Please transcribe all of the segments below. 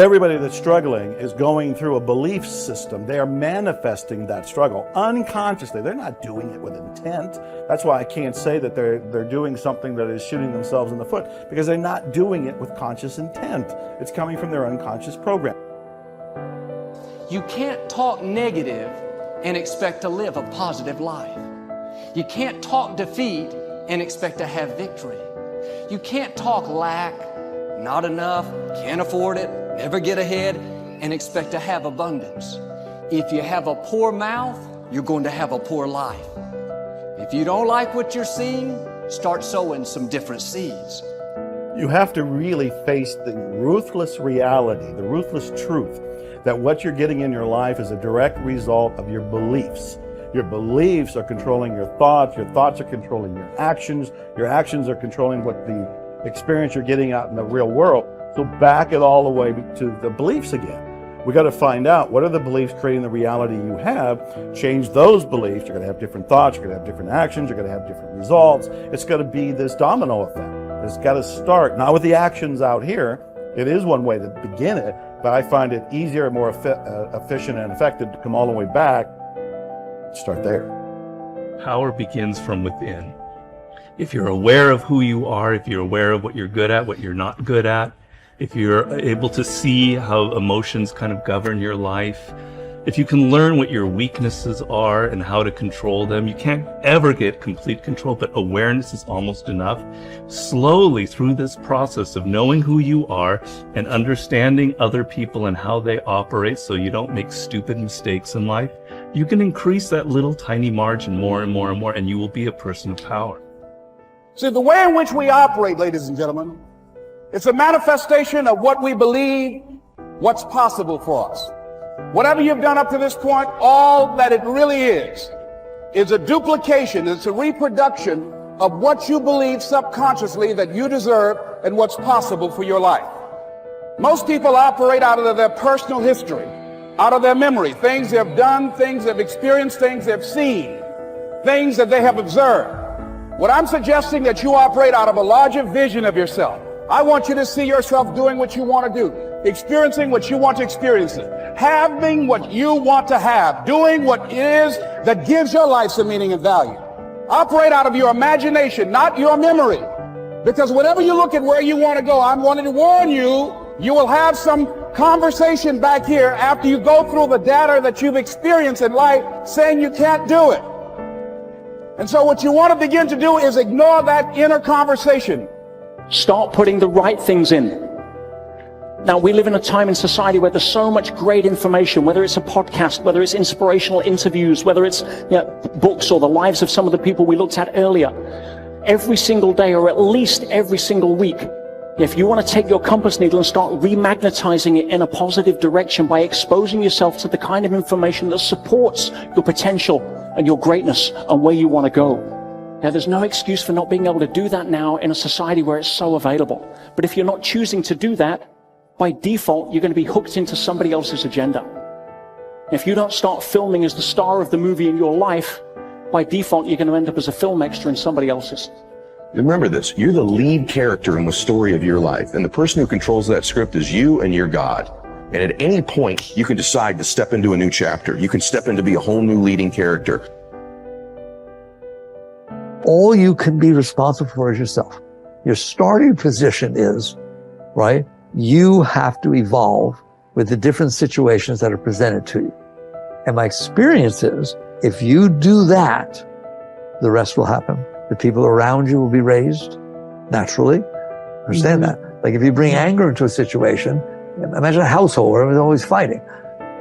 Everybody that's struggling is going through a belief system. They are manifesting that struggle unconsciously. They're not doing it with intent. That's why I can't say that they're doing something that is shooting themselves in the foot, because they're not doing it with conscious intent. It's coming from their unconscious program. You can't talk negative and expect to live a positive life. You can't talk defeat and expect to have victory. You can't talk lack, not enough, can't afford it, never get ahead, and expect to have abundance. If you have a poor mouth, you're going to have a poor life. If you don't like what you're seeing, start sowing some different seeds. You have to really face the ruthless reality, the ruthless truth, that what you're getting in your life is a direct result of your beliefs. Your beliefs are controlling your thoughts are controlling your actions are controlling what the experience you're getting out in the real world. So back it all the way to the beliefs again. We got to find out, what are the beliefs creating the reality you have? Change those beliefs. You're going to have different thoughts, you're going to have different actions, you're going to have different results. It's going to be this domino effect. It's got to start, not with the actions out here. It is one way to begin it, but I find it easier, more efficient and effective to come all the way back. Start there. Power begins from within. If you're aware of who you are, if you're aware of what you're good at, what you're not good at, if you're able to see how emotions kind of govern your life, if you can learn what your weaknesses are and how to control them, you can't ever get complete control, but awareness is almost enough. Slowly through this process of knowing who you are and understanding other people and how they operate so you don't make stupid mistakes in life, you can increase that little tiny margin more and more and more, and you will be a person of power. See, the way in which we operate, ladies and gentlemen, it's a manifestation of what we believe, what's possible for us. Whatever you've done up to this point, all that it really is a duplication, it's a reproduction of what you believe subconsciously that you deserve and what's possible for your life. Most people operate out of their personal history, out of their memory, things they've done, things they've experienced, things they've seen, things that they have observed. What I'm suggesting that you operate out of a larger vision of yourself. I want you to see yourself doing what you want to do, experiencing what you want to experience, having what you want to have, doing what it is that gives your life some meaning and value. Operate out of your imagination, not your memory. Because whenever you look at where you want to go, I'm wanting to warn you, you will have some conversation back here after you go through the data that you've experienced in life saying you can't do it. And so what you want to begin to do is ignore that inner conversation. Start putting the right things in. Now, we live in a time in society where there's so much great information, whether it's a podcast, whether it's inspirational interviews, whether it's books or the lives of some of the people we looked at earlier. Every single day, or at least every single week, if you want to take your compass needle and start remagnetizing it in a positive direction by exposing yourself to the kind of information that supports your potential and your greatness and where you want to go. Now, there's no excuse for not being able to do that now in a society where it's so available. But if you're not choosing to do that, by default, you're going to be hooked into somebody else's agenda. If you don't start filming as the star of the movie in your life, by default, you're going to end up as a film extra in somebody else's. Remember this, you're the lead character in the story of your life, and the person who controls that script is you and your God. And at any point, you can decide to step into a new chapter. You can step in to be a whole new leading character. All you can be responsible for is yourself. Your starting position is, right, you have to evolve with the different situations that are presented to you. And my experience is, if you do that, the rest will happen. The people around you will be raised naturally. Understand that? Like if you bring anger into a situation, imagine a household where everyone's always fighting.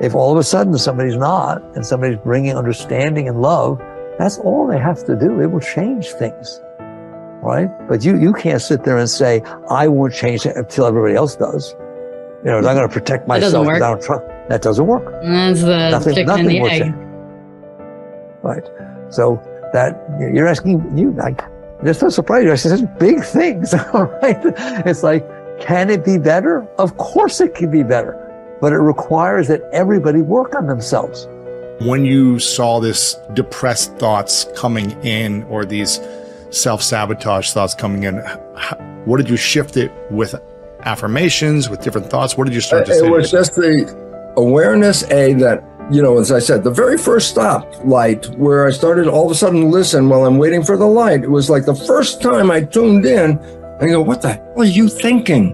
If all of a sudden somebody's not, and somebody's bringing understanding and love, that's all they have to do. It will change things, right? But you can't sit there and say, I won't change it until everybody else does. You know, I'm going to protect myself. That doesn't work. That doesn't work. That's the chicken and the egg. Right. So that you're asking, like, just not surprised you. I said, such big things, all right? It's like, can it be better? Of course it can be better, but it requires that everybody work on themselves. When you saw this depressed thoughts coming in, or these self-sabotage thoughts coming in, what did you shift it with affirmations, with different thoughts? What did you start to say? It was just the awareness, that, as I said, the very first stoplight where I started all of a sudden to listen while I'm waiting for the light, it was like the first time I tuned in and go, what the hell are you thinking?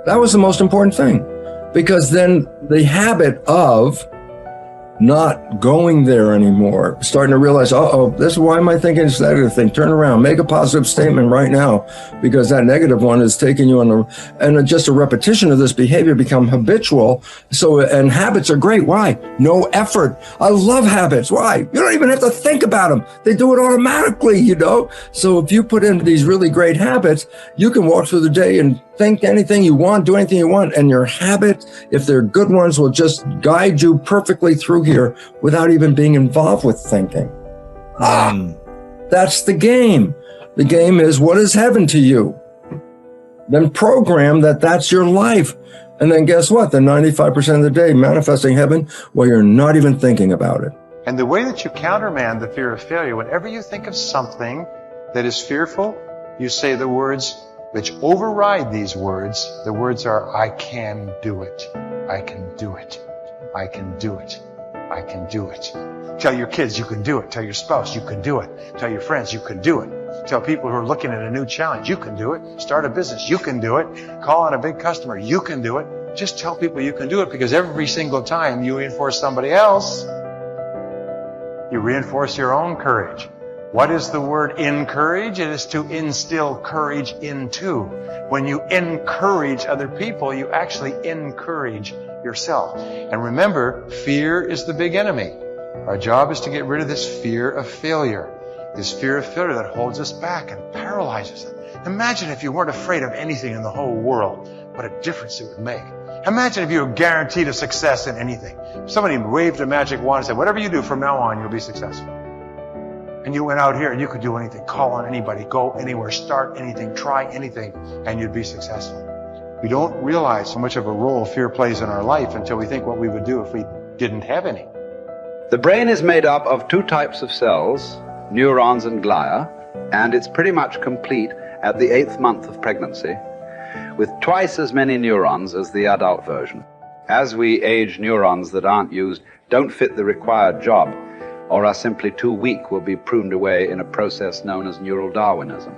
That was the most important thing, because then the habit of not going there anymore, starting to realize, this is why am I thinking this negative thing? Turn around, make a positive statement right now, because that negative one is taking you on and just a repetition of this behavior become habitual. So, and habits are great. Why? No effort. I love habits. Why? You don't even have to think about them. They do it automatically, So if you put in these really great habits, you can walk through the day and think anything you want, do anything you want, and your habit, if they're good ones, will just guide you perfectly through here without even being involved with thinking. That's the game. The game is, what is heaven to you? Then program that's your life. And then guess what? The 95% of the day manifesting heaven while you're not even thinking about it. And the way that you countermand the fear of failure, whenever you think of something that is fearful, you say the words which override these words. The words are, I can do it. I can do it. I can do it. I can do it. Tell your kids you can do it. Tell your spouse you can do it. Tell your friends you can do it. Tell people who are looking at a new challenge you can do it. Start a business you can do it. Call on a big customer you can do it. Just tell people you can do it, because every single time you reinforce somebody else, you reinforce your own courage. What is the word encourage? It is to instill courage into. When you encourage other people, you actually encourage yourself. And remember, fear is the big enemy. Our job is to get rid of this fear of failure. This fear of failure that holds us back and paralyzes us. Imagine if you weren't afraid of anything in the whole world, what a difference it would make. Imagine if you were guaranteed a success in anything. If somebody waved a magic wand and said, whatever you do from now on, you'll be successful. And you went out here and you could do anything, call on anybody, go anywhere, start anything, try anything, and you'd be successful. We don't realize how much of a role fear plays in our life until we think what we would do if we didn't have any. The brain is made up of two types of cells, neurons and glia, and it's pretty much complete at the 8th month of pregnancy, with twice as many neurons as the adult version. As we age, neurons that aren't used don't fit the required job, or are simply too weak, will be pruned away in a process known as neural Darwinism.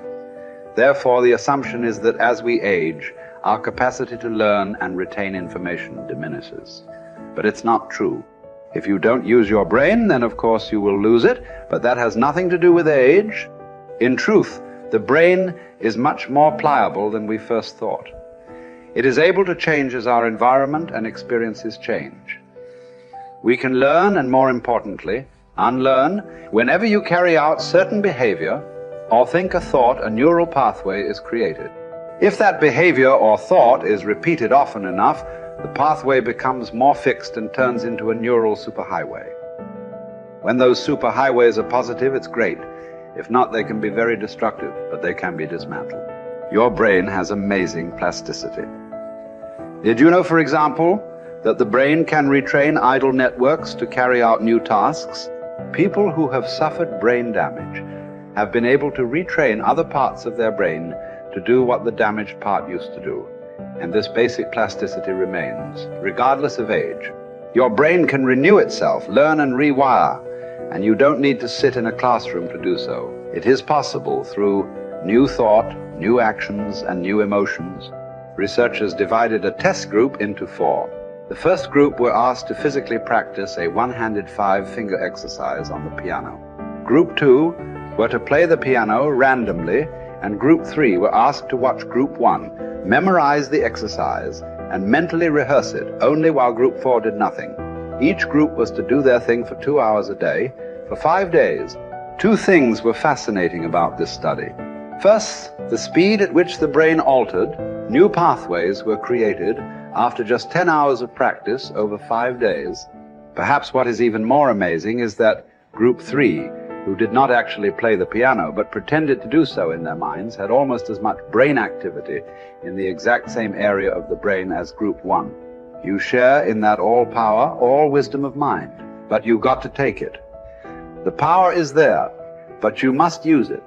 Therefore, the assumption is that as we age, our capacity to learn and retain information diminishes. But it's not true. If you don't use your brain, then of course you will lose it, but that has nothing to do with age. In truth, the brain is much more pliable than we first thought. It is able to change as our environment and experiences change. We can learn, and more importantly, unlearn, whenever you carry out certain behavior or think a thought, a neural pathway is created. If that behavior or thought is repeated often enough, the pathway becomes more fixed and turns into a neural superhighway. When those superhighways are positive, it's great. If not, they can be very destructive, but they can be dismantled. Your brain has amazing plasticity. Did you know, for example, that the brain can retrain idle networks to carry out new tasks? People who have suffered brain damage have been able to retrain other parts of their brain to do what the damaged part used to do. And this basic plasticity remains, regardless of age. Your brain can renew itself, learn and rewire, and you don't need to sit in a classroom to do so. It is possible through new thought, new actions, and new emotions. Researchers divided a test group into 4. The first group were asked to physically practice a one-handed 5-finger exercise on the piano. Group 2 were to play the piano randomly, and Group 3 were asked to watch Group 1 memorize the exercise and mentally rehearse it only while Group 4 did nothing. Each group was to do their thing for 2 hours a day for 5 days. 2 things were fascinating about this study. First, the speed at which the brain altered, new pathways were created after just 10 hours of practice over 5 days. Perhaps what is even more amazing is that Group 3, who did not actually play the piano but pretended to do so in their minds, had almost as much brain activity in the exact same area of the brain as Group 1. You share in that all power, all wisdom of mind, but you've got to take it. The power is there, but you must use it.